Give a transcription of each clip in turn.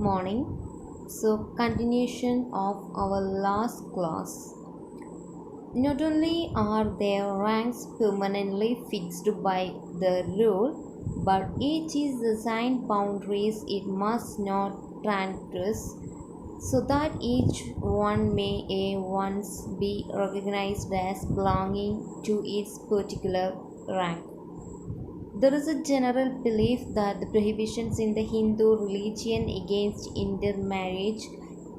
morning. So, continuation of our last class. Not only are their ranks permanently fixed by the rule, but each is assigned boundaries it must not transgress, so that each one may at once be recognized as belonging to its particular rank. There is a general belief that the prohibitions in the Hindu religion against intermarriage,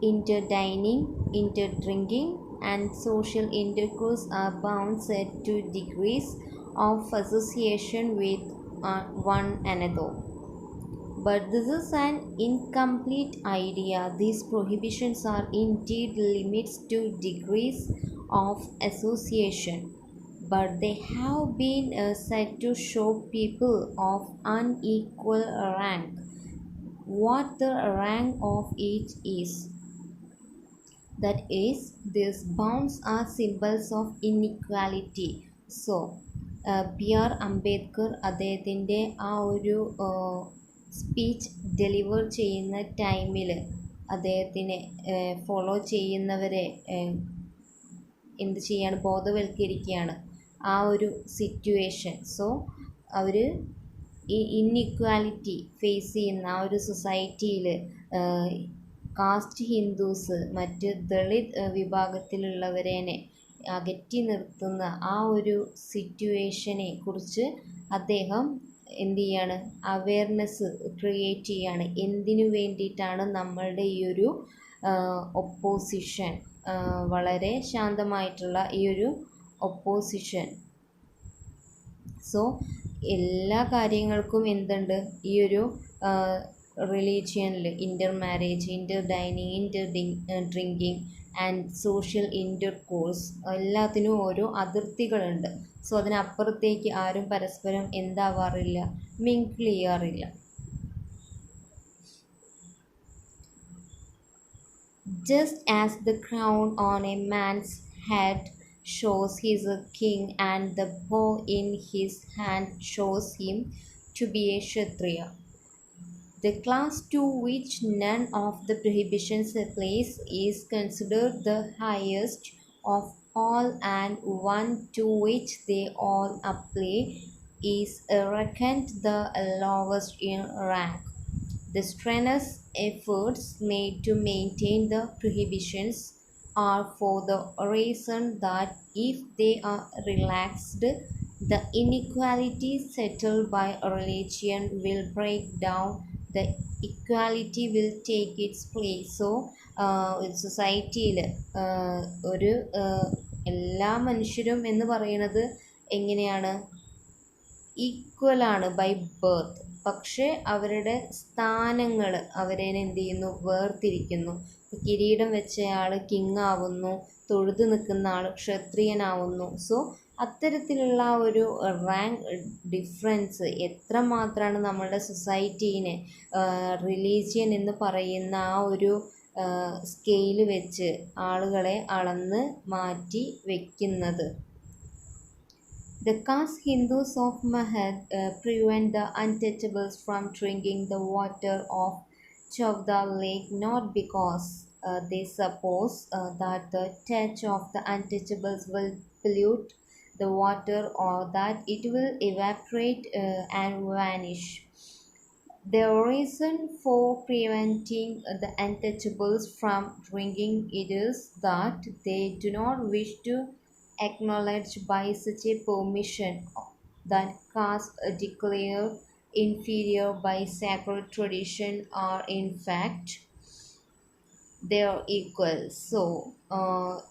interdining, interdrinking, and social intercourse are bound set to degrees of association with one another. But this is an incomplete idea. These prohibitions are indeed limits to degrees of association, but they have been said to show people of unequal rank what the rank of each is. That is, these bounds are symbols of inequality. So, B.R. Ambedkar അദ്ദേഹത്തിൻ്റെ ആ ഒരു speech deliver ചെയ്യുന്ന ടൈമിൽ അദ്ദേഹത്തിനെ follow ചെയ്യുന്നവരെ എന്ത് ചെയ്യാണ്, ബോധവൽക്കരിക്കുകയാണ് ആ ഒരു സിറ്റുവേഷൻ. സോ അവർ ഈ ഇൻഇക്വാലിറ്റി ഫേസ് ചെയ്യുന്ന ആ ഒരു സൊസൈറ്റിയിൽ കാസ്റ്റ് ഹിന്ദുസ് മറ്റ് ദളിത് വിഭാഗത്തിലുള്ളവരെ അകറ്റി നിർത്തുന്ന ആ ഒരു സിറ്റുവേഷനെ കുറിച്ച് അദ്ദേഹം എന്ത് ചെയ്യാണ്, അവെയർനെസ് ക്രിയേറ്റ് ചെയ്യാണ്. എന്തിനു വേണ്ടിയിട്ടാണ് നമ്മളുടെ ഈ ഒരു ഒപ്പോസിഷൻ, വളരെ ശാന്തമായിട്ടുള്ള ഈ ഒരു ഒപ്പോസിഷൻ. സോ എല്ലാ കാര്യങ്ങൾക്കും എന്തുണ്ട്, ഈ ഒരു റിലീജിയനിൽ ഇൻ്റർമാരേജ്, ഇൻ്റർഡൈനിങ്, ഡ്രിങ്കിങ് ആൻഡ് സോഷ്യൽ ഇൻ്റർകോഴ്സ് എല്ലാത്തിനും ഓരോ അതിർത്തികളുണ്ട്. സോ അതിനപ്പുറത്തേക്ക് ആരും പരസ്പരം എന്താവാറില്ല, മിങ്കിൾ ചെയ്യാറില്ല. Just as the crown on a man's head shows he is a king and the bow in his hand shows him to be a Kshatriya, the class to which none of the prohibitions applies is considered the highest of all, and one to which they all apply is reckoned the lowest in rank. The strenuous efforts made to maintain the prohibitions are for the reason that if they are relaxed, the inequality settled by religion will break down, the equality will take its place. So സൊസൈറ്റിയിൽ ഒരു എല്ലാ മനുഷ്യരും എന്ന് പറയുന്നത് എങ്ങനെയാണ്, ഈക്വലാണ് by birth. പക്ഷേ അവരുടെ സ്ഥാനങ്ങൾ അവരെ എന്ത് ചെയ്യുന്നു, വേർതിരിക്കുന്നു. കിരീടം വെച്ചയാൾ കിങ് ആവുന്നു, തൊഴുതു നിൽക്കുന്ന ആൾ ക്ഷത്രിയനാവുന്നു. സോ അത്തരത്തിലുള്ള ഒരു റാങ്ക് ഡിഫറൻസ് എത്രമാത്രമാണ് നമ്മളുടെ സൊസൈറ്റീനെ റിലീജിയൻ എന്ന് പറയുന്ന ആ ഒരു സ്കെയിൽ വെച്ച് ആളുകളെ അളന്ന് മാറ്റി വയ്ക്കുന്നത്. The caste Hindus of Mahad prevent the untouchables from drinking the water of Chavdar Lake not because they suppose that the touch of the untouchables will pollute the water or that it will evaporate and vanish. The reason for preventing the untouchables from drinking it is that they do not wish to acknowledged by such a permission that caste declared inferior by sacred tradition are in fact they are equal. So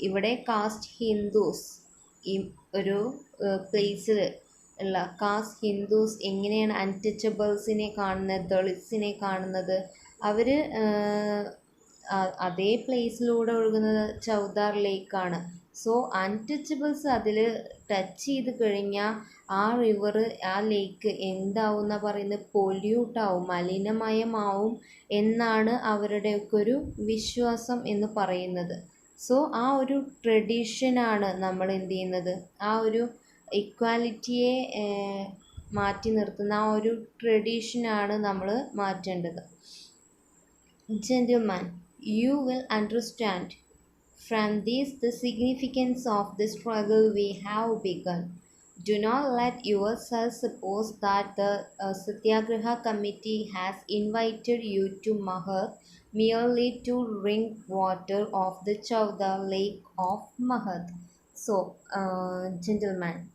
ഇവിടെ cast Hindus ഈ ഒരു പ്ലേസിൽ ഉള്ള cast Hindus എങ്ങനെയാണ് അൺടച്ചബിൾസിനെ കാണുന്നത്, ദളിത്സിനെ കാണുന്നത്? അവർ അതേ പ്ലേസിലൂടെ ഒഴുകുന്നത് ചൗദാർ ലേക്കാണ്. സോ അൺടച്ചബിൾസ് അതിൽ ടച്ച് ചെയ്ത് കഴിഞ്ഞാൽ ആ റിവർ, ആ ലേക്ക് എന്താവും എന്നാണ് പറയുന്നത്, പൊല്യൂട്ടാവും, മലിനമയമാവും എന്നാണ് അവരുടെയൊക്കെ ഒരു വിശ്വാസം എന്ന് പറയുന്നത്. സോ ആ ഒരു ട്രഡീഷനാണ് നമ്മൾ എന്ത് ചെയ്യുന്നത്, ആ ഒരു ഇക്വാലിറ്റിയെ മാറ്റി നിർത്തുന്ന ആ ഒരു ട്രഡീഷനാണ് നമ്മൾ മാറ്റേണ്ടത്. Gentlemen, you will understand from this the significance of the struggle we have begun. Do not let yourself suppose that the Satyagraha committee has invited you to Mahad merely to drink water of the Chowda lake of Mahad. So, gentlemen,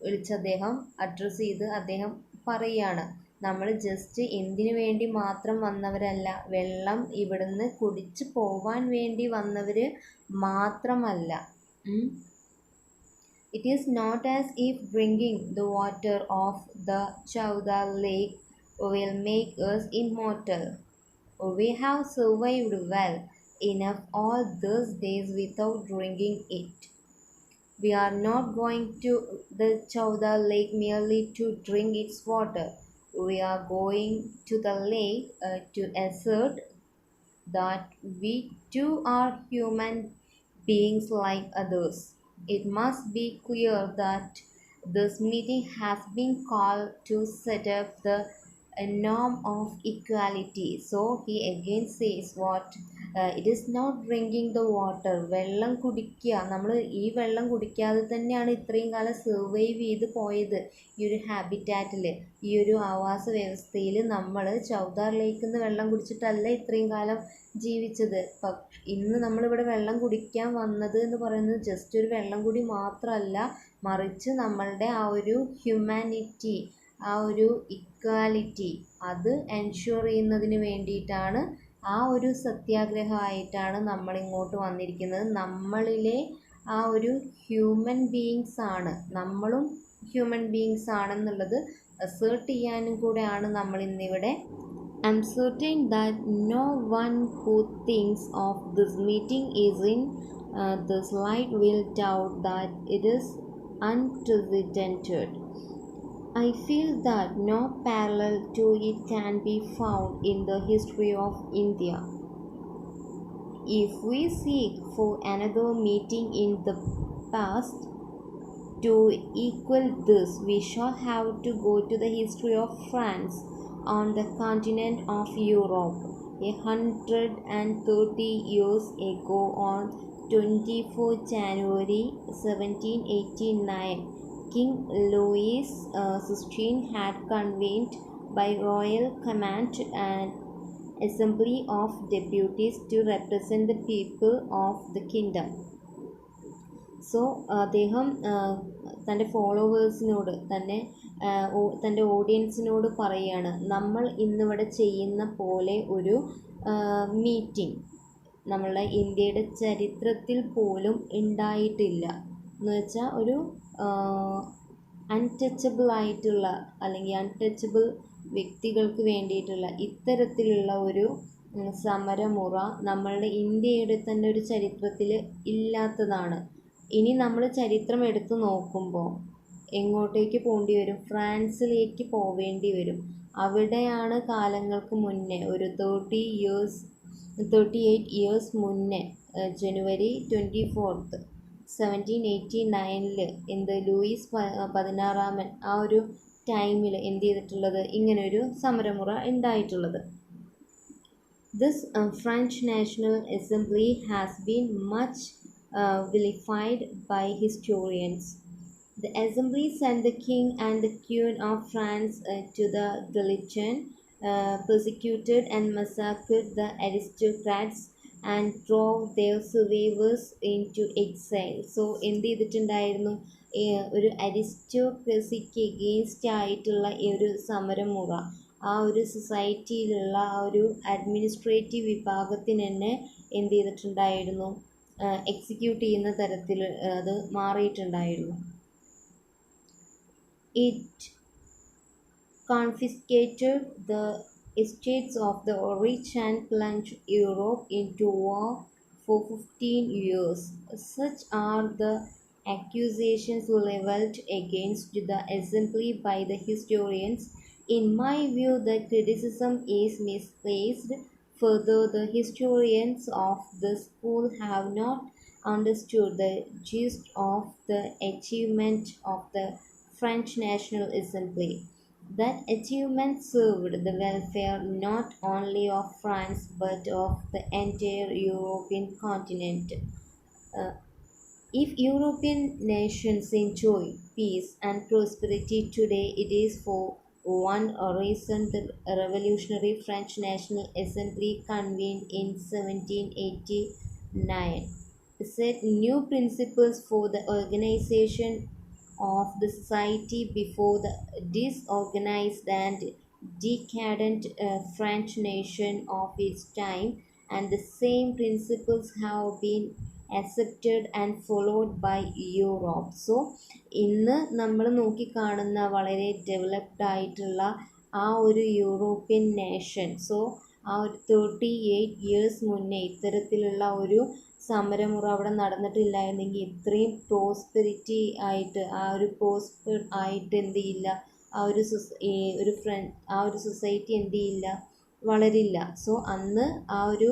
വിളിച്ച് അദ്ദേഹം address ചെയ്ത് അദ്ദേഹം പറയുകയാണ്, നമ്മൾ just എന്തിനു വേണ്ടി മാത്രം വന്നവരല്ല, വെള്ളം ഇവിടുന്ന് കുടിച്ചു പോവാൻ വേണ്ടി വന്നവർ മാത്രമല്ല. It is not as if drinking the water of the Chowda lake will make us immortal. We have survived well enough all those days without drinking it. We are not going to the Chowda lake merely to drink its water. We are going to the lake to assert that we too are human beings like others. It must be clear that this meeting has been called to set up the a norm of equality. So he again says what it is not drinking the water. വെള്ളം കുടിക്കുക, നമ്മൾ ഈ വെള്ളം കുടിക്കാതെ തന്നെയാണ് ഇത്രയും കാലം survive ചെയ്ത് പോയത്. ഈ ഒരു ഹാബിറ്റാറ്റിൽ, ഈ ഒരു ആവാസ വ്യവസ്ഥയിൽ നമ്മൾ ചൗദാർ ലേക്കിൽ നിന്ന് വെള്ളം കുടിച്ചിട്ടല്ല ഇത്രയും കാലം ജീവിച്ചത്. ഇന്ന് നമ്മളിവിടെ വെള്ളം കുടിക്കാൻ വന്നത് എന്ന് പറയുന്നത് ജസ്റ്റ് ഒരു വെള്ളം കൂടി മാത്രമല്ല, മറിച്ച് നമ്മളുടെ ആ ഒരു ഹ്യൂമാനിറ്റി, ആ ഒരു ഇക്വാലിറ്റി അത് എൻഷുർ ചെയ്യുന്നതിന് വേണ്ടിയിട്ടാണ്, ആ ഒരു സത്യാഗ്രഹമായിട്ടാണ് നമ്മൾ ഇങ്ങോട്ട് വന്നിരിക്കുന്നത്. നമ്മളിലെ ആ ഒരു ഹ്യൂമൻ ബീയിങ്സ് ആണ്, നമ്മളും ഹ്യൂമൻ ബീയിങ്സ് ആണെന്നുള്ളത് അസേർട്ട് ചെയ്യാനും കൂടെയാണ് നമ്മൾ ഇന്നിവിടെ. I'm certain that no one who thinks of this meeting is in this light will doubt that it is unprecedented. I feel that no parallel to it can be found in the history of India. If we seek for another meeting in the past to equal this, we shall have to go to the history of France on the continent of Europe. 130 years ago, on 24 January 1789, King Louis XVI had convened by royal command an assembly of deputies to represent the people of the kingdom. So അദ്ദേഹം തൻ്റെ ഫോളോവേഴ്സിനോട്, തൻ്റെ ഓഡിയൻസിനോട് പറയുകയാണ്, നമ്മൾ ഇന്നിവിടെ ചെയ്യുന്ന പോലെ ഒരു meeting നമ്മളുടെ ഇന്ത്യയുടെ ചരിത്രത്തിൽ പോലും ഉണ്ടായിട്ടില്ല. എന്ന് വെച്ചാൽ ഒരു അൺടച്ചബിൾ ആയിട്ടുള്ള അല്ലെങ്കിൽ അൺടച്ചബിൾ വ്യക്തികൾക്ക് വേണ്ടിയിട്ടുള്ള ഇത്തരത്തിലുള്ള ഒരു സമരമുറ നമ്മളുടെ ഇന്ത്യയുടെ തന്നെ ഒരു ചരിത്രത്തിൽ ഇല്ലാത്തതാണ്. ഇനി നമ്മൾ ചരിത്രം എടുത്തു നോക്കുമ്പോൾ എങ്ങോട്ടേക്ക് പോകേണ്ടി വരും? ഫ്രാൻസിലേക്ക് പോവേണ്ടി വരും. അവിടെയാണ് കാലങ്ങൾക്ക് മുന്നേ ഒരു 38 ഇയേഴ്സ് മുന്നേ, ജനുവരി 24 1789 എന്ത് ലൂയിസ് 16 ആ ഒരു ടൈമിൽ എന്ത് ചെയ്തിട്ടുള്ളത്, ഇങ്ങനൊരു സമരമുറ ഉണ്ടായിട്ടുള്ളത്. This French National Assembly has been much vilified by historians. The assembly sent the king and the queen of France to the guillotine, persecuted and massacred the aristocrats and drove their survivors into exile. So എന്ത് ചെയ്തിട്ടുണ്ടായിരുന്നു? ഒരു അരിസ്റ്റോക്രസിക്ക് against ആയിട്ടുള്ള ഈ ഒരു സമരമുറ ആ ഒരു സൊസൈറ്റിയിലുള്ള ആ ഒരു അഡ്മിനിസ്ട്രേറ്റീവ് വിഭാഗത്തിന് തന്നെ എന്ത് ചെയ്തിട്ടുണ്ടായിരുന്നു? എക്സിക്യൂട്ട് ചെയ്യുന്ന തരത്തിൽ അത് മാറിയിട്ടുണ്ടായിരുന്നു. It confiscated the estates of the rich and plunged Europe into war for 15 years. Such are the accusations leveled against the assembly by the historians. In my view, the criticism is misplaced. Further, the historians of the school have not understood the gist of the achievement of the French National Assembly. That achievement served the welfare not only of France but of the entire European continent. Uh, if European nations enjoy peace and prosperity today, it is for one reason: the revolutionary French National Assembly, convened in 1789, set new principles for the organization of the society before the disorganized and decadent French nation of its time, and the same principles have been accepted and followed by Europe. So ഇന്ന് നമ്മൾ നോക്കിക്കാണുന്ന വളരെ developed ആയിട്ടുള്ള ആ ഒരു European nation, so ആ ഒരു 38 years മുന്നേ ഇത്തരത്തിലുള്ള ഒരു സമരമുറ അവിടെ നടന്നിട്ടില്ലായിരുന്നെങ്കിൽ ഇത്രയും പ്രോസ്പെരിറ്റി ആയിട്ട് ആ ഒരു പ്രോസ്പെർഡ് ആയിട്ട് എന്ത് ചെയ്യില്ല, ആ ഒരു ആ ഒരു സൊസൈറ്റി എന്ത് ചെയ്യില്ല, വളരില്ല. സോ അന്ന് ആ ഒരു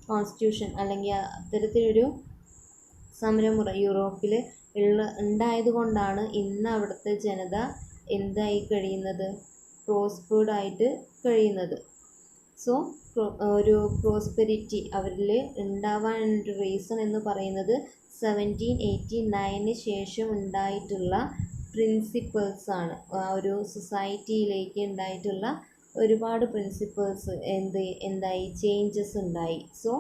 കോൺസ്റ്റിറ്റ്യൂഷൻ അല്ലെങ്കിൽ അത്തരത്തിലൊരു സമരമുറ യൂറോപ്പിൽ ഉണ്ടായതുകൊണ്ടാണ് ഇന്ന് അവിടുത്തെ ജനത എന്തായി കഴിയുന്നത്, പ്രോസ്പേർഡ് ആയിട്ട് കഴിയുന്നത്. സോ ഒരു പ്രോസ്പെരിറ്റി അവരിൽ ഉണ്ടാവാനൊരു റീസൺ എന്ന് പറയുന്നത് 1789 ശേഷം ഉണ്ടായിട്ടുള്ള പ്രിൻസിപ്പിൾസാണ്. ആ ഒരു സൊസൈറ്റിയിലേക്ക് ഉണ്ടായിട്ടുള്ള ഒരുപാട് പ്രിൻസിപ്പിൾസ് എന്തായി ചേഞ്ചസ് ഉണ്ടായി. സോ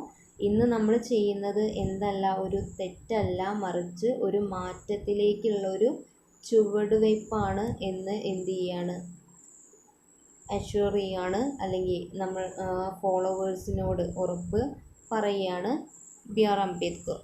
ഇന്ന് നമ്മൾ ചെയ്യുന്നത് എന്തല്ല, ഒരു തെറ്റല്ല, മറിച്ച് ഒരു മാറ്റത്തിലേക്കുള്ള ഒരു ചുവടുവയ്പ്പാണ് എന്ന് എന്ത് ചെയ്യാണ്, അഷ്വർ ചെയ്യാണ്, അല്ലെങ്കിൽ നമ്മൾ ഫോളോവേഴ്സിനോട് ഉറപ്പ് പറയുകയാണ് ബി ആർ അംബേദ്കർ.